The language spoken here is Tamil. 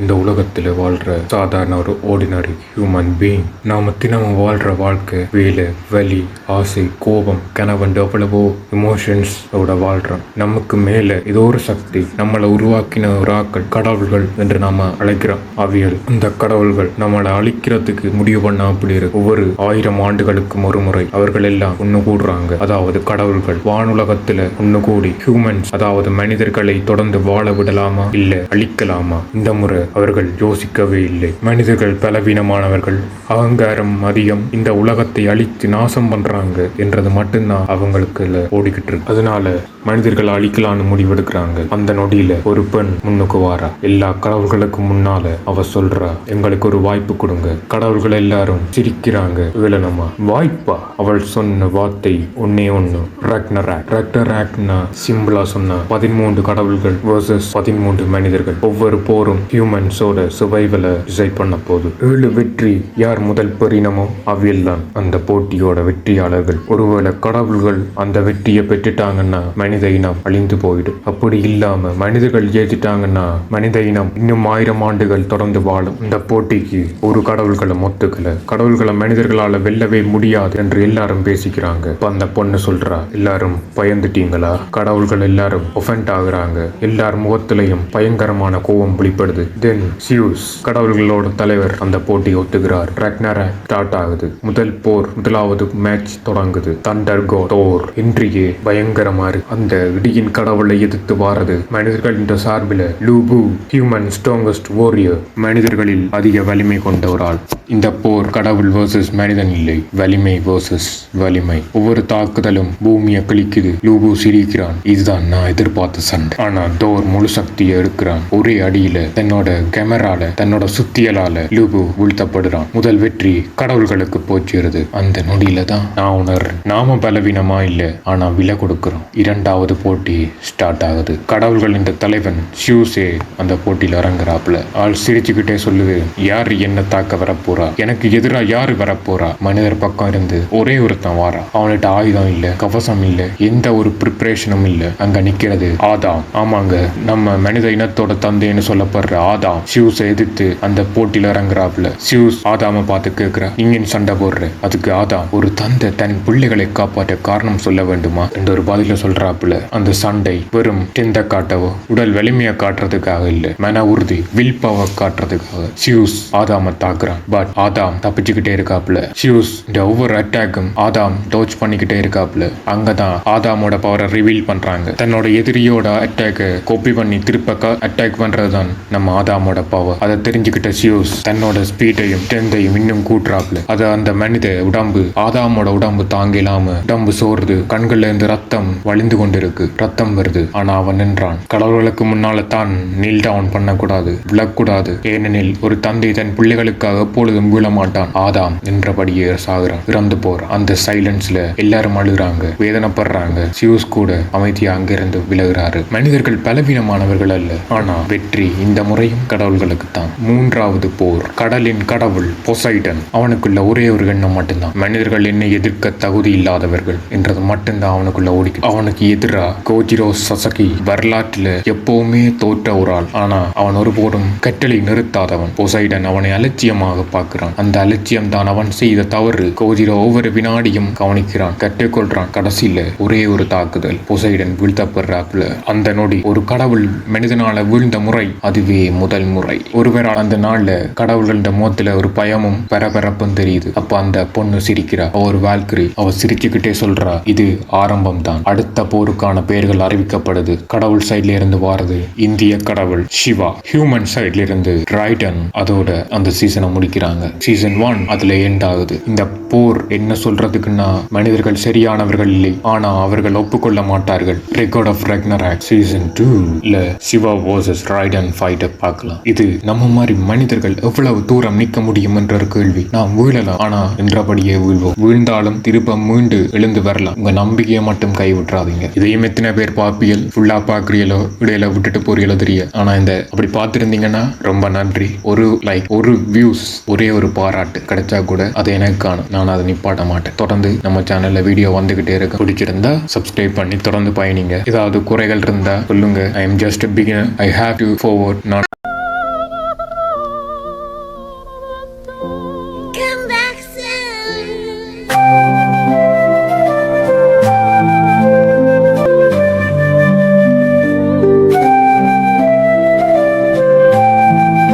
இந்த உலகத்தில் வாழ்ற சாதாரண ஒரு ஆர்டினரி ஹியூமன் பீயிங். நாம தினமும் வாழ்ற வாழ்க்கை வேலை, வலி, ஆசை, கோபம், கனவண்டு எவ்வளவோ இமோஷன்ஸோட வாழ்றோம். நமக்கு மேல ஏதோ ஒரு சக்தி நம்மளை உருவாக்கின ஒரு ஆக்கள் கடவுள்கள் என்று நாம அழைக்கிறோம். அவியல் இந்த கடவுள்கள் நம்மளை அழிக்கிறதுக்கு முடிவு பண்ண அப்படி இருக்கு. ஒவ்வொரு 1000 ஆண்டுகளுக்கும் ஒரு முறை அவர்கள் எல்லாம் ஒண்ணு கூடுறாங்க. அதாவது கடவுள்கள் வானுலகத்துல ஒண்ணு கூடி ஹியூமன்ஸ் அதாவது மனிதர்களை தொடர்ந்து வாழ விடலாமா இல்ல அழிக்கலாமா. இந்த முறை அவர்கள் யோசிக்கவே இல்லை. மனிதர்கள் பலவீனமானவர்கள், அகங்காரம் அதிகம், இந்த உலகத்தை அழித்து நாசம் பண்றாங்க என்றது மட்டும்தான் அவங்களுக்கு ஓடிக்கிட்டு இருக்கு. அதனால மனிதர்கள் அழிக்கலான்னு முடிவெடுக்கிறாங்க. அந்த நொடியில ஒரு பெண் முன்னுக்கு வாரா. எல்லா கடவுள்களுக்கும் முன்னால அவ சொல்றா, எங்களுக்கு ஒரு வாய்ப்பு கொடுங்க. கடவுள்கள் எல்லாரும் சிரிக்கிறாங்க. ஏளனமா, வாய்ப்பா? அவள் சொன்ன வார்த்தை ஒன்னே ஒண்ணு, ரக்னராக். ரக்னராக்னா சிம்பிளா சொன்னா 13 கடவுள்கள் வர்சஸ் 13 மனிதர்கள். ஒவ்வொரு போரும் ஹியூமன்ஸோட சுவைவலை டிசைட் பண்ண போது 7 வெற்றி யார் முதல் பெறினமோ அவையில் தான் அந்த போட்டியோட வெற்றியாளர்கள். ஒருவேளை கடவுள்கள் அந்த வெற்றியை பெற்றுட்டாங்கன்னா மனித இனம் அழிந்து போயிடும். அப்படி இல்லாம மனிதர்கள் ஜெயிச்சிட்டாங்கன்னா மனித இனம் இன்னும் 1000 ஆண்டுகள் தொடர்ந்து வாழும். இந்த போட்டிக்கு ஒரு கடவுள்களை ஒத்துக்கல. கடவுள்களை மனிதர்களால வெல்லவே முடியாது என்று எல்லாரும் பேசிக்கிறாங்க. இப்ப அந்த பொண்ணு சொல்றா, எல்லாரும் பயந்துட்டீங்களா? கடவுள்கள் எல்லாரும் ஒஃபெண்ட் ஆகுறாங்க. எல்லார் முகத்திலையும் பயங்கரமான கோபம் வெளிப்படுது. தென் சியூஸ் கடவுள்களோட தலைவர் அந்த போட்டியை ஒத்துக்கிறார். ரக்னராக் ஸ்டார்ட் ஆகுது. முதல் போர், முதலாவது மேட்ச் தொடங்குது. தண்டர் காட் தோர் இன்றியே பயங்கரமா இருக்கு. அந்த இடியின் கடவுளை எதிர்த்து வாரது மனிதர்கள் இந்த சார்பில் லூபு, ஹியூமன் ஸ்ட்ராங்கஸ்ட் வாரியர், மனிதர்களில் அதிக வலிமை கொண்ட ஒரு ஆள். இந்த போர் கடவுள் வர்சஸ் மனிதன் இல்லை, வலிமை வர்சஸ் வலிமை. ஒவ்வொரு தாக்குதலும் பூமியை கிழிக்குது. லூபு சிரிக்கிறான், இதுதான் நான் எதிர்பார்த்த சண்டை. ஆனா தோர் முழு சக்தியை எடுக்கிறான். ஒரே அடியில தன்னோட கேமரால, தன்னோட சுத்தியலால லூபு வீழ்த்தப்படுறான். முதல் வெற்றி கடவுள்களுக்கு போச்சுருது. அந்த நொடியில தான் நான் உணர்றேன், நாம பலவீனமா இல்ல, ஆனா விலை கொடுக்கிறோம். இரண்டாவது போட்டி ஸ்டார்ட் ஆகுது. கடவுள்கள் இந்த தலைவன் சியூஸே அந்த போட்டியில இறங்குறாப்புல. ஆள் சிரிச்சுக்கிட்டே சொல்லுது, யாரு என்ன தாக்க வரப்போறா? எனக்கு எதிரா யாரு வரப்போறா? மனிதர் பக்கம் இருந்து ஒரே ஒருத்தன் வாரா. அவன்கிட்ட ஆயுதம் இல்ல, கவசம் இல்ல, எந்த ஒரு ப்ரிப்பரேஷனும் இல்ல. அங்க நிக்கிறது ஆதாம். ஆமாங்க, நம்ம மனித இனத்தோட தந்தைன்னு சொல்லப்படுற ஆதாம் சியூஸை எதிர்த்து அந்த போட்டியில இறங்குறாப்புல. சியூஸ் ஆதாம பார்த்து கேட்கிறா, நீங்க சண்டை போடுற? அதுக்கு ஆதாம், ஒரு தந்தை தன் பிள்ளைகளை காப்பாற்ற காரணம் சொல்ல வேண்டுமா என்ற ஒரு பதில சொல்றாப்புல. அந்த சண்டை வெறும் டெந்த காட்டவோ உடல் வலிமையை காட்டுறதுக்காக இல்ல, மன உறுதி வில் பவர் காட்டுறதுக்காக. சியூஸ் ஆதாம தாக்குறான். பட் ஆதாம் தப்பிச்சுக்கிட்டே இருக்காப்புல. சியூஸ் இந்த ஒவ்வொரு அட்டாக்கும் ஆதாம் டோச் பண்ணிக்கிட்டே இருக்காப்புல. அங்கதான் ஆதாமோட பவரை ரிவீல் பண்றாங்க. தன்னோட எதிரியோட அட்டாக்க காப்பி பண்ணி திருப்ப அட்டாக் பண்றதுதான் நம்ம ஆதாமோட பவர். அதை தெரிஞ்சுக்கிட்ட சியூஸ் தன்னோட ஸ்பீடையும் டெந்தையும் இன்னும் கூட்டுறாப்புல. அது அந்த மனித உடம்பு, ஆதாமோட உடம்பு தாங்க இல்லாம உடம்பு சோறுது. கண்கள்ல இருந்து ரத்தம் வழிந்து கொண்டிருக்கு. ரத்தம் வருது. ஆனா அவன் நின்றான். கடவுளுக்கு முன்னால தான் நீல் டவுன் பண்ணக்கூடாது, விழக்கூடாது. ஏனெனில் ஒரு தந்தை தன் பிள்ளைகளுக்காக எப்பொழுதும் விழ மாட்டான். ஆதாம் நின்றபடியே சாகுறான், இறந்து போறான். அந்த சைலன்ஸ்ல எல்லாரும் அழுகிறாங்க, வேதனைப்படுறாங்க. சியூஸ் கூட அமைதியா அங்கிருந்து விலகுறாரு. மனிதர்கள் பலவீனமானவர்கள் அல்ல, ஆனா வெற்றி இந்த முறையும் கடவுள்களுக்கு தான். மூன்றாவது போர். கடலின் கடவுள் பொசைடன், அவனுக்குள்ள ஒரே ஒரு எண்ணம் மட்டும்தான், மனிதர்கள் என்னை எதிர்க்க தகுதி இல்லாதவர்கள் என்றது மட்டும்தான் அவனுக்குள்ள ஓடிக்கு. அவனுக்கு எதிரா கோஜிரோ சசகி, வரலாற்றுல எப்பவுமே தோற்ற ஒரு ஆள். ஆனா அவன் ஒருபோதும் கட்டளை நிறுத்தாதவன். பொசைடன் அவனை அலட்சியமாக பார்க்கிறான். அந்த அலட்சியம் தான் அவன் செய்த தவறு. கோஜிரோ ஒவ்வொரு வினாடியும் கவனிக்கிறான், கற்றுக்கொள்றான். கடைசியில ஒரே ஒரு தாக்குதல், பொசைடன் வீழ்த்தப்படுறாப்புல. அந்த நொடி ஒரு கடவுள் மனிதனால வீழ்ந்த முறை அதுவே முதல் முறை. ஒருவரால் அந்த நாள்ல கடவுள்கள முகத்துல ஒரு பயமும் பரபரப்பும் தெரியுது. அப்ப அந்த பொண்ணு சிரிக்கிறா. ஒரு வால்கிரி. அவ சிரிச்சுக்கிட்டே சொல்றா, இது ஆரம்பம் தான், அடுத்த போருக்கான பெயர்கள் அறிவிக்கப்படுது. கடவுள் சைட்ல இருந்து வாரது இந்திய கடவுள் சிவா, ஹியூமன் சைட்ல இருந்து ரைடன். அதோட அந்த சீசனை முடிக்கிறாங்க. சீசன் 1 அதுல எண்ட் ஆகுது. இந்த போர் என்ன சொல்றதுக்குன்னா, மனிதர்கள் சரியானவர்கள் இல்லை, ஆனா அவர்கள் ஒப்புக்கொள்ள மாட்டார்கள். ரெக்கார்ட் ஆஃப் ரக்னராக் சீசன் 2ல சிவா வர்சஸ் ரைடன் ஃபைட்டை பார்க்கலாம். இது நம்ம மாதிரி மனிதர்கள் எவ்வளவு தூரம் நிற்க முடியும் என்ற ஒரு கேள்வி. நாம் வீழலாம், ஆனா என்றபடியே வீழ்வோம். வீழ்ந்தாலும் திருப்ப மீண்டு எழுந்து வரலாம். உங்க நம்பிக்கையை மட்டும் கைவிட்டுறாதீங்க. இதையும் எத்தனை பேர் பாப்பியல் ஃபுல்லா பாக்குறீங்களோ, இடையில விட்டுட்டு போறீங்களோ தெரிய. ஆனா இந்த அப்படி பார்த்திருந்தீங்கன்னா ரொம்ப நன்றி. ஒரு லைக், ஒரு வியூஸ், ஒரே ஒரே ஒரு பாராட்டு கிடைச்சா கூட அது எனக்கு காணும். நான் அதை நிப்பாட்ட மாட்டேன். தொடர்ந்து நம்ம சேனல்ல வீடியோ வந்துகிட்டே இருக்கு. பிடிச்சிருந்தா சப்ஸ்கிரைப் பண்ணி தொடர்ந்து பயணிங்க. ஏதாவது குறைகள் இருந்தா சொல்லுங்க. I am just beginner. I have to forward not Come back soon.